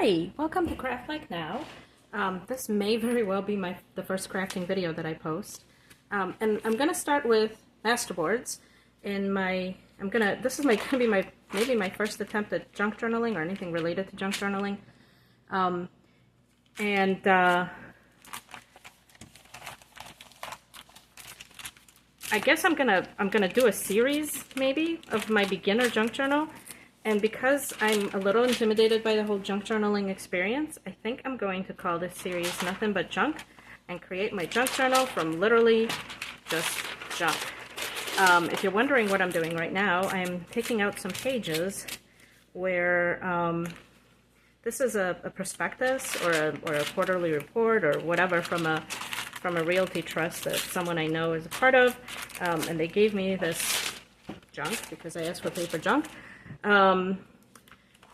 Hi, welcome to Craft Like Now. This may very well be the first crafting video that I post. And I'm gonna start with Masterboards. This is gonna be maybe my first attempt at junk journaling or anything related to junk journaling. I guess I'm gonna do a series maybe of my beginner junk journal. And because I'm a little intimidated by the whole junk journaling experience, I think I'm going to call this series Nothing But Junk and create my junk journal from literally just junk. If you're wondering what I'm doing right now, I'm taking out some pages where this is a prospectus or a quarterly report or whatever from a realty trust that someone I know is a part of, and they gave me this junk because I asked for paper junk. And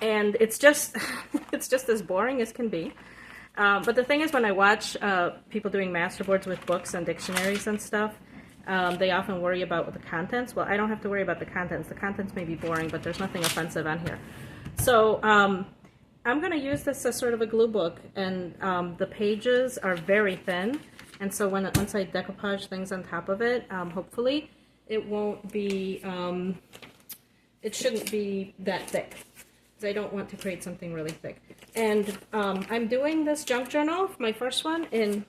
it's just it's just as boring as can be. But the thing is, when I watch people doing masterboards with books and dictionaries and stuff, they often worry about the contents. Well, I don't have to worry about the contents. The contents may be boring, but there's nothing offensive on here. So I'm going to use this as sort of a glue book, and the pages are very thin, and so once I decoupage things on top of it, hopefully it won't be it shouldn't be that thick, because I don't want to create something really thick. And I'm doing this junk journal, my first one, in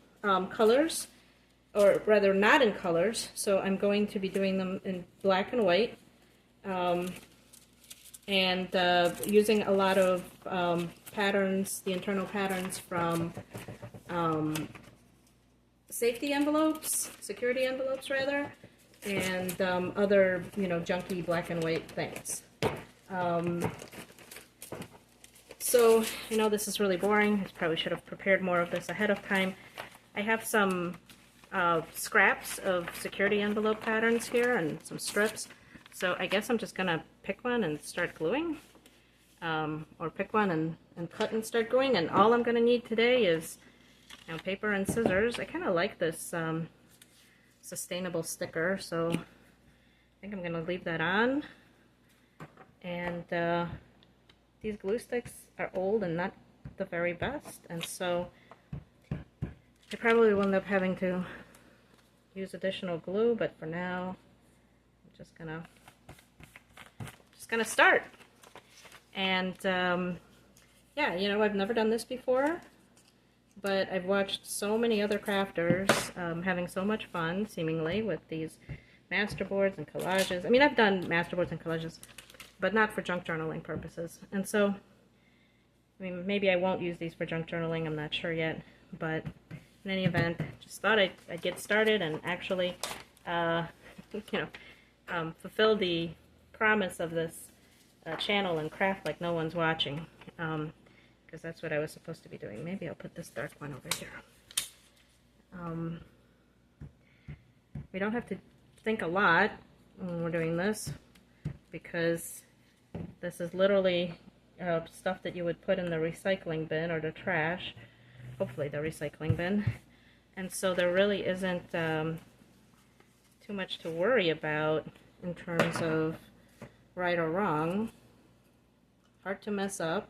colors, or rather not in colors, so I'm going to be doing them in black and white, and using a lot of patterns, the internal patterns from safety envelopes, security envelopes rather, and other, junky black and white things. So, this is really boring. I probably should have prepared more of this ahead of time. I have some scraps of security envelope patterns here and some strips. So I guess I'm just going to pick one and start gluing. Or pick one and cut and start gluing. And all I'm going to need today is paper and scissors. I kind of like this sustainable sticker, so I think I'm going to leave that on. And these glue sticks are old and not the very best, and so I probably will end up having to use additional glue, but for now I'm just gonna start. And yeah, I've never done this before, but I've watched so many other crafters having so much fun, seemingly, with these masterboards and collages. I mean, I've done masterboards and collages, but not for junk journaling purposes. And so, maybe I won't use these for junk journaling, I'm not sure yet. But in any event, just thought I'd get started and actually, fulfill the promise of this channel and craft like no one's watching. Because that's what I was supposed to be doing. Maybe I'll put this dark one over here. We don't have to think a lot when we're doing this, because this is literally stuff that you would put in the recycling bin or the trash, hopefully the recycling bin, and so there really isn't too much to worry about in terms of right or wrong. Hard to mess up.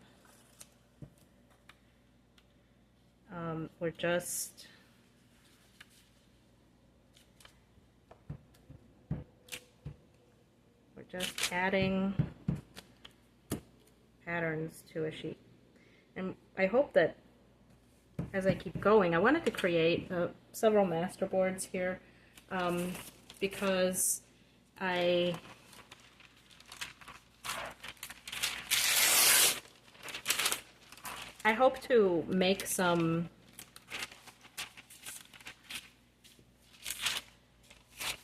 We're just adding patterns to a sheet. And I hope that as I keep going, I wanted to create several masterboards here, because I hope to make some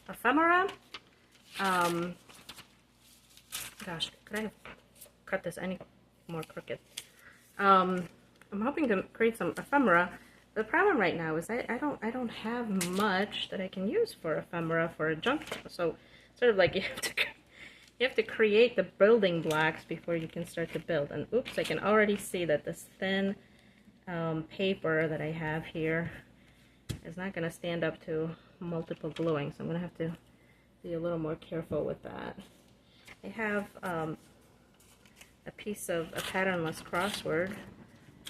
ephemera. Gosh, could I have cut this any more crooked? I'm hoping to create some ephemera. The problem right now is I don't have much that I can use for ephemera for a junk. So sort of like you have to create the building blocks before you can start to build. And oops, I can already see that this thin paper that I have here is not going to stand up to multiple gluing, so I'm going to have to be a little more careful with that. I have a piece of a patternless crossword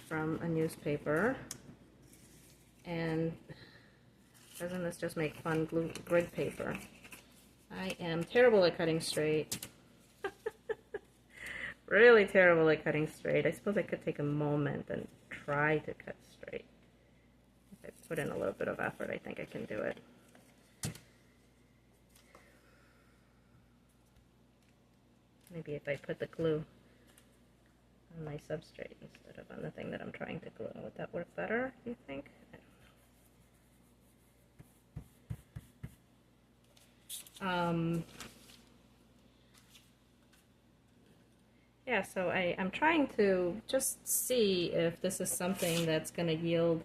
from a newspaper. And doesn't this just make fun grid paper? I am terrible at cutting straight. Really terrible at cutting straight. I suppose I could take a moment and try to cut straight. If I put in a little bit of effort, I think I can do it. Maybe if I put the glue on my substrate instead of on the thing that I'm trying to glue, would that work better, do you think? I don't know. Yeah, so I'm trying to just see if this is something that's going to yield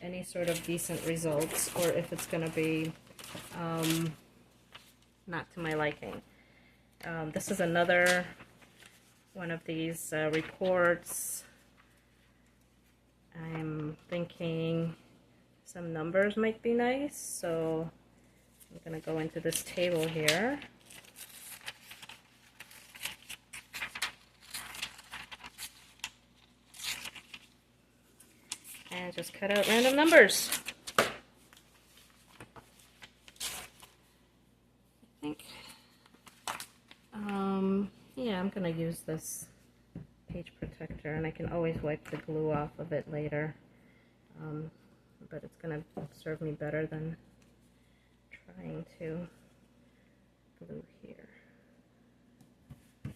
any sort of decent results, or if it's going to be not to my liking. This is another one of these reports. I'm thinking some numbers might be nice, so I'm going to go into this table here. And just cut out random numbers. I think, yeah, I'm going to use this page protector, and I can always wipe the glue off of it later. But it's going to serve me better than trying to glue here. There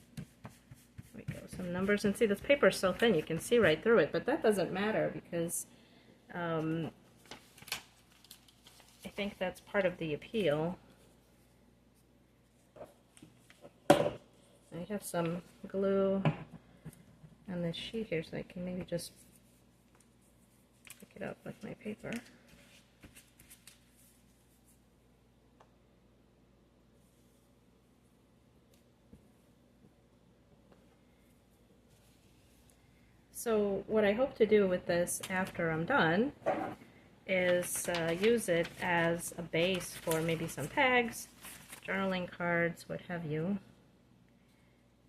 we go, some numbers, and see, this paper is so thin you can see right through it, but that doesn't matter because I think that's part of the appeal. I have some glue on this sheet here, so I can maybe just pick it up with my paper. So what I hope to do with this after I'm done is use it as a base for maybe some tags, journaling cards, what have you.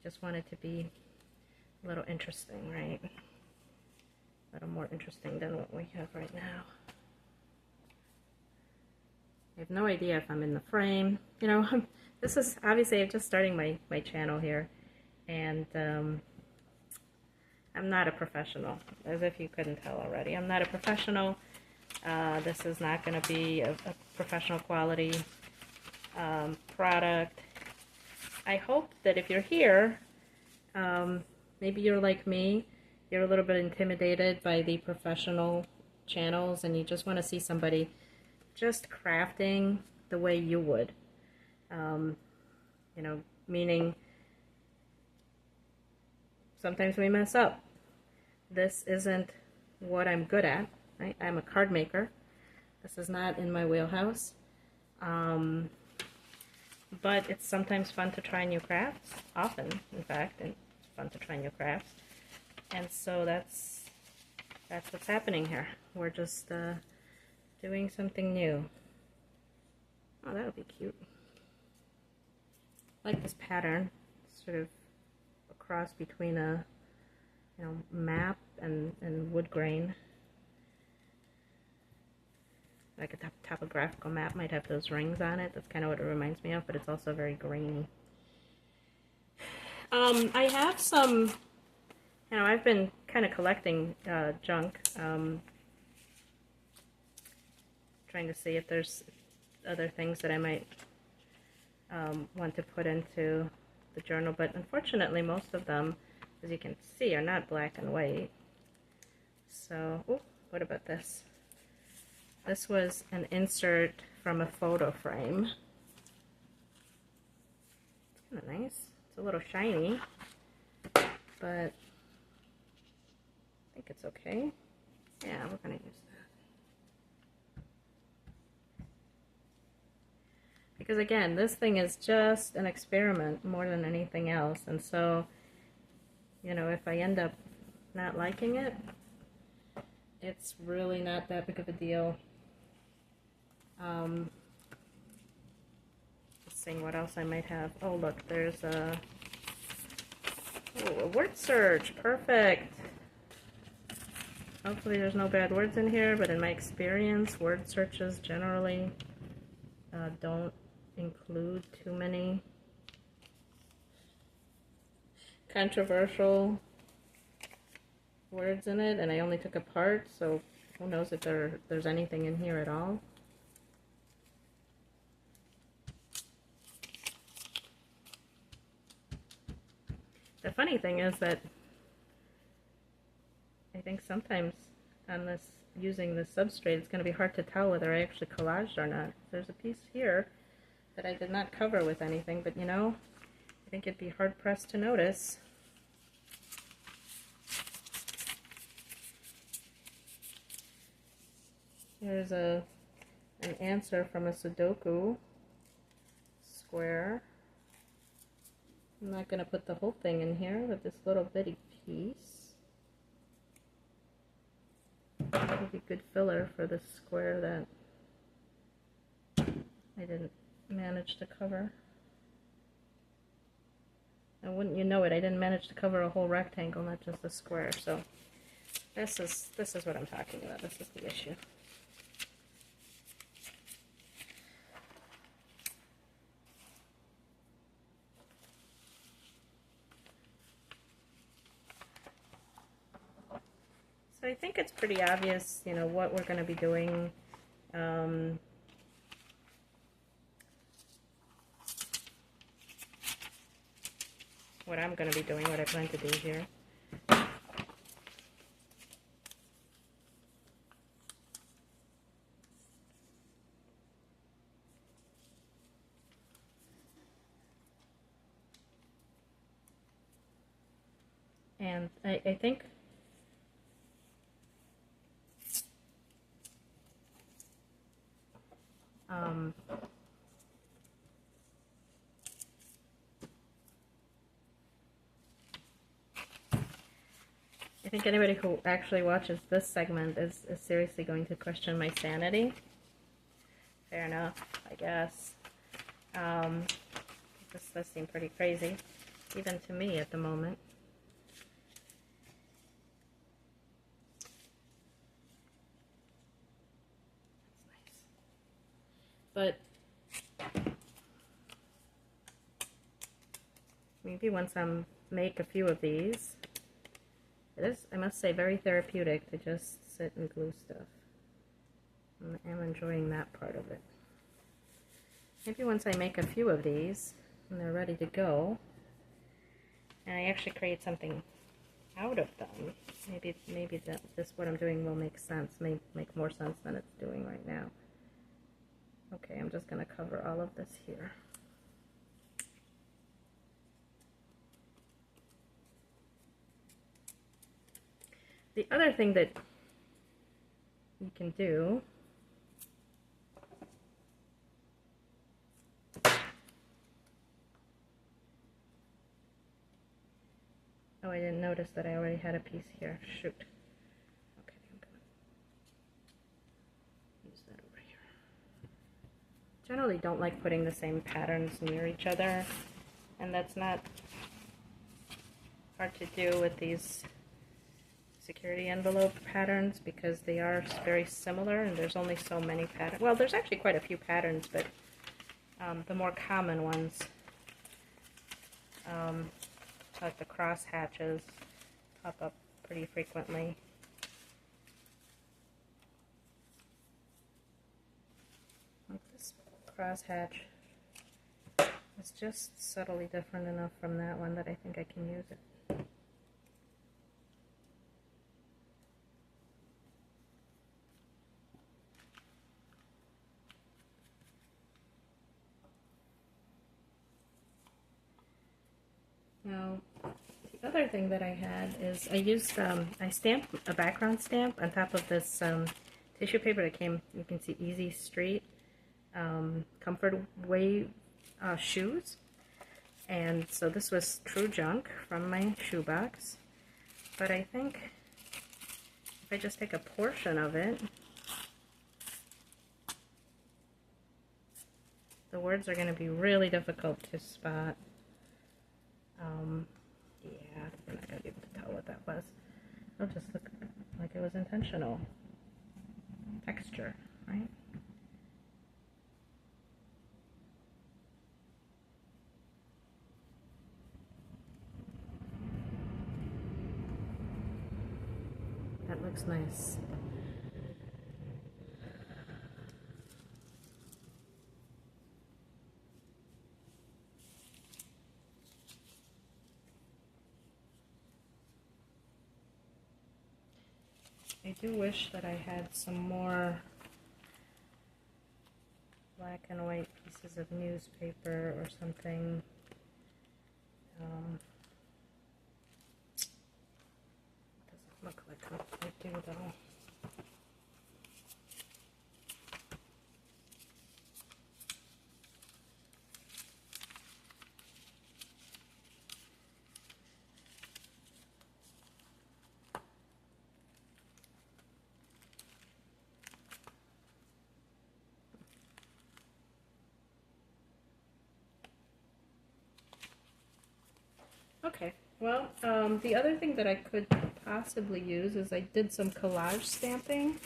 Just want it to be a little interesting, right? A little more interesting than what we have right now. I have no idea if I'm in the frame. You know, this is obviously I'm just starting my channel here, and I'm not a professional, as if you couldn't tell already. I'm not a professional. This is not going to be a professional quality product. I hope that if you're here, maybe you're like me, you're a little bit intimidated by the professional channels and you just want to see somebody just crafting the way you would. You know, meaning sometimes we mess up. This isn't what I'm good at. Right? I'm a card maker. This is not in my wheelhouse. But it's sometimes fun to try new crafts. Often, in fact, it's fun to try new crafts. And so that's what's happening here. We're just doing something new. Oh, that'll be cute. I like this pattern. It's sort of a cross between a map and wood grain. Like a topographical map might have those rings on it. That's kind of what it reminds me of, but it's also very grainy. I have some, I've been kind of collecting junk, trying to see if there's other things that I might want to put into the journal, but unfortunately most of them, as you can see, are not black and white. So, oh, what about this? This was an insert from a photo frame. It's kind of nice. It's a little shiny, but I think it's okay. Yeah, we're going to use that. Because again, this thing is just an experiment more than anything else. And so, if I end up not liking it, it's really not that big of a deal. Let's see what else I might have. Oh, look, there's a word search. Perfect. Hopefully there's no bad words in here, but in my experience, word searches generally don't include too many controversial words in it, and I only took a part, so who knows if there's anything in here at all. The funny thing is that I think sometimes on this, using this substrate, it's going to be hard to tell whether I actually collaged or not. There's a piece here that I did not cover with anything, but you know, I think it'd be hard-pressed to notice. Here's an answer from a Sudoku square. I'm not going to put the whole thing in here, but this little bitty piece would be good filler for this square that I didn't manage to cover. And wouldn't you know it, I didn't manage to cover a whole rectangle, not just a square. So this is what I'm talking about. This is the issue. So I think it's pretty obvious, you know, what we're going to be doing. What I'm going to be doing, what I plan to do here. And I think anybody who actually watches this segment is seriously going to question my sanity. Fair enough, I guess. This does seem pretty crazy, even to me at the moment. That's nice. But maybe once I make a few of these, it is, I must say, very therapeutic to just sit and glue stuff. I'm enjoying that part of it. Maybe once I make a few of these and they're ready to go, and I actually create something out of them, maybe this what I'm doing will make sense, may make more sense than it's doing right now. Okay, I'm just going to cover all of this here. The other thing that you can do oh, I didn't notice that I already had a piece here. Shoot. Okay, I'm going to use that over here. Generally don't like putting the same patterns near each other, and that's not hard to do with these security envelope patterns because they are very similar and there's only so many patterns. Well, there's actually quite a few patterns, but the more common ones, like the cross hatches, pop up pretty frequently. Like this cross hatch is just subtly different enough from that one that I think I can use it. Now, the other thing that I had is I used, I stamped a background stamp on top of this tissue paper that came, you can see Easy Street Comfort Way shoes. And so this was True Junk from my shoebox. But I think if I just take a portion of it, the words are going to be really difficult to spot. Yeah, we're not going to be able to tell what that was. It'll just look like it it was intentional. Texture, right? That looks nice. I do wish that I had some more black and white pieces of newspaper or something. Doesn't look like I do though. Okay, well, the other thing that I could possibly use is I did some collage stamping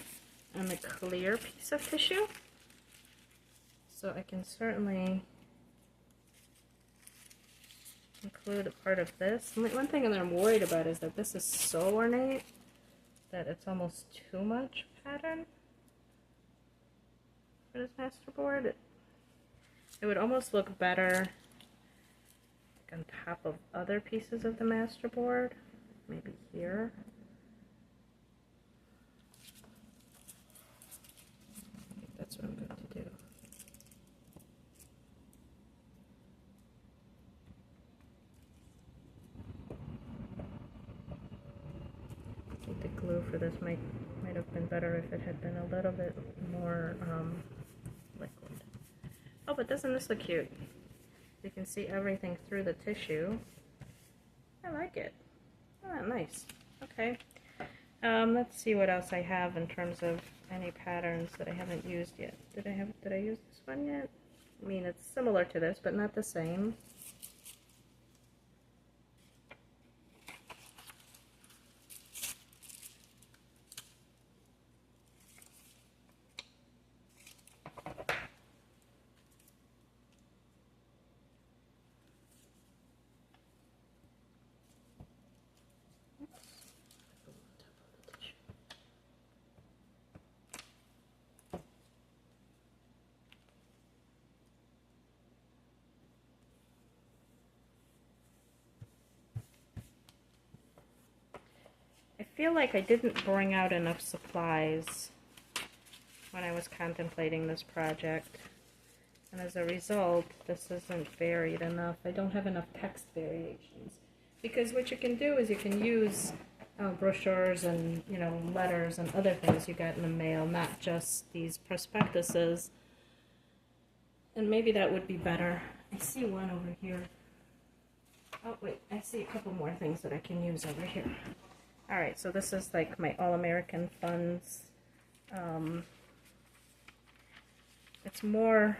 on a clear piece of tissue. So I can certainly include a part of this. One thing that I'm worried about is that this is so ornate that it's almost too much pattern for this masterboard. It would almost look better on top of other pieces of the masterboard, maybe here. I think that's what I'm going to do. I think the glue for this might have been better if it had been a little bit more liquid. Oh, but doesn't this look cute? You can see everything through the tissue. I like it. Oh, nice. Okay. Let's see what else I have in terms of any patterns that I haven't used yet. Did I use this one yet? I mean, it's similar to this, but not the same. I feel like I didn't bring out enough supplies when I was contemplating this project, and as a result this isn't varied enough. I don't have enough text variations, because what you can do is you can use brochures and letters and other things you got in the mail, not just these prospectuses, and maybe that would be better. I see one over here. Oh wait, I see a couple more things that I can use over here. Alright, so this is like my All-American Funds. It's more...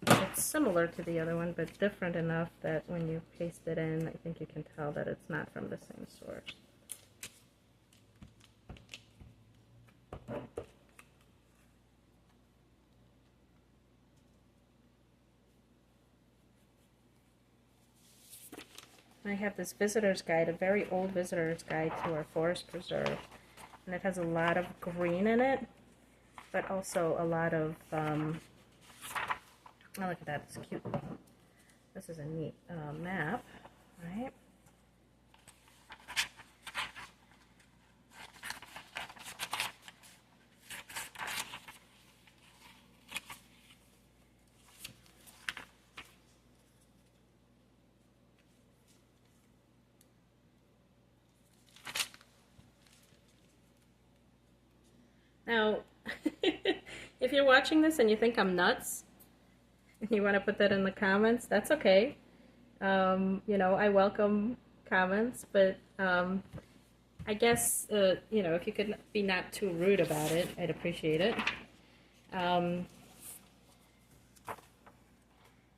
It's similar to the other one, but different enough that when you paste it in, I think you can tell that it's not from the same source. I have this visitor's guide, a very old visitor's guide to our forest preserve, and it has a lot of green in it, but also a lot of, oh look at that, it's cute. This is a neat map, right? Now, if you're watching this and you think I'm nuts, and you want to put that in the comments, that's okay. I welcome comments, but I guess, if you could be not too rude about it, I'd appreciate it.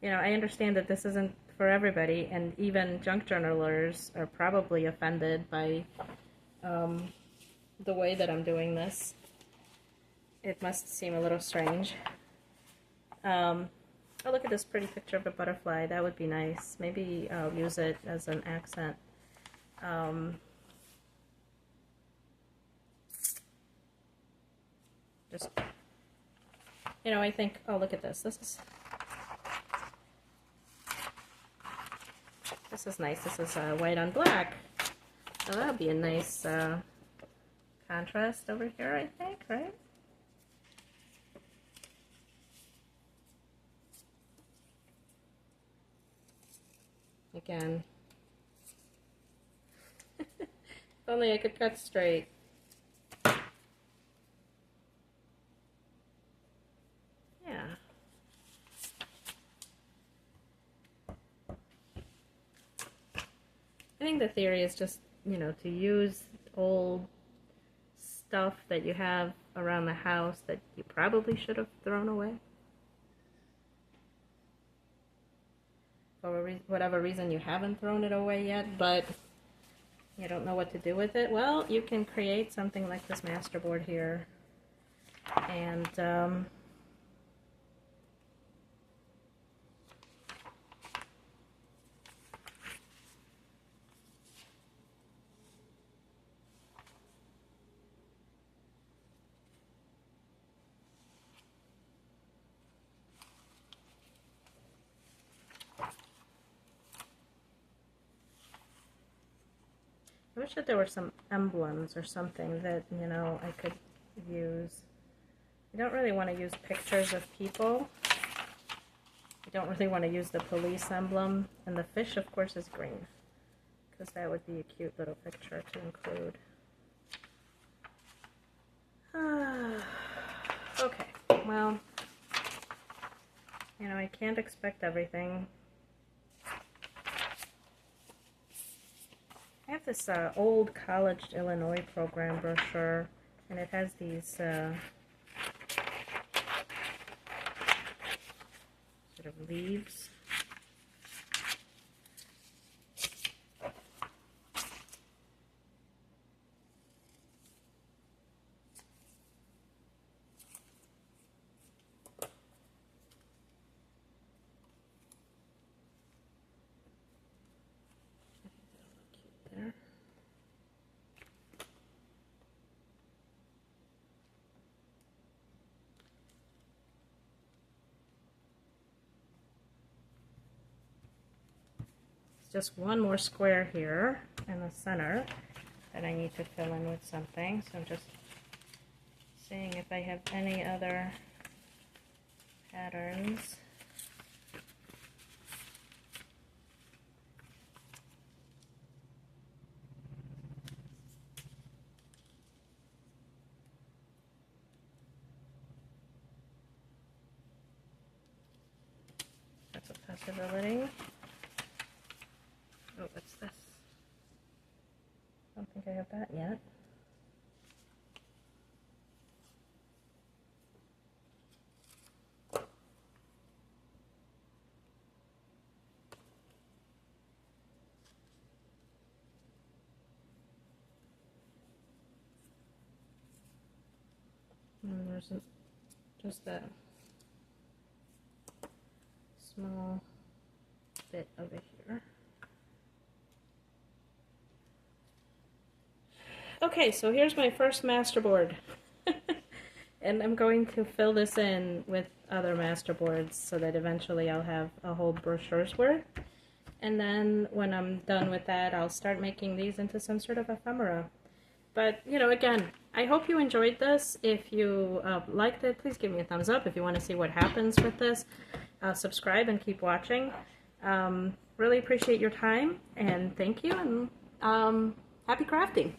You know, I understand that this isn't for everybody, and even junk journalers are probably offended by the way that I'm doing this. It must seem a little strange. Oh, look at this pretty picture of a butterfly. That would be nice. Maybe I'll use it as an accent. Just, you know, I think, oh, look at this. This is nice. This is white on black. So that'll be a nice contrast over here, I think, right? Again. If only I could cut straight. Yeah. I think the theory is just, you know, to use old stuff that you have around the house that you probably should have thrown away. For whatever reason you haven't thrown it away yet, but you don't know what to do with it. Well, you can create something like this Masterboard here. And I wish that there were some emblems or something that, you know, I could use. I don't really want to use pictures of people. I don't really want to use the police emblem. And the fish, of course, is green, because that would be a cute little picture to include. Okay, well, you know, I can't expect everything. I have this old College Illinois program brochure, and it has these sort of leaves. Just one more square here in the center that I need to fill in with something. So I'm just seeing if I have any other patterns. That's a possibility. Oh, what's this? I don't think I have that yet. And there's just that small bit over here. Okay, so here's my first Masterboard. And I'm going to fill this in with other Masterboards so that eventually I'll have a whole brochure's worth. And then when I'm done with that, I'll start making these into some sort of ephemera. But, you know, again, I hope you enjoyed this. If you liked it, please give me a thumbs up. If you want to see what happens with this, subscribe and keep watching. Really appreciate your time, and thank you, and happy crafting.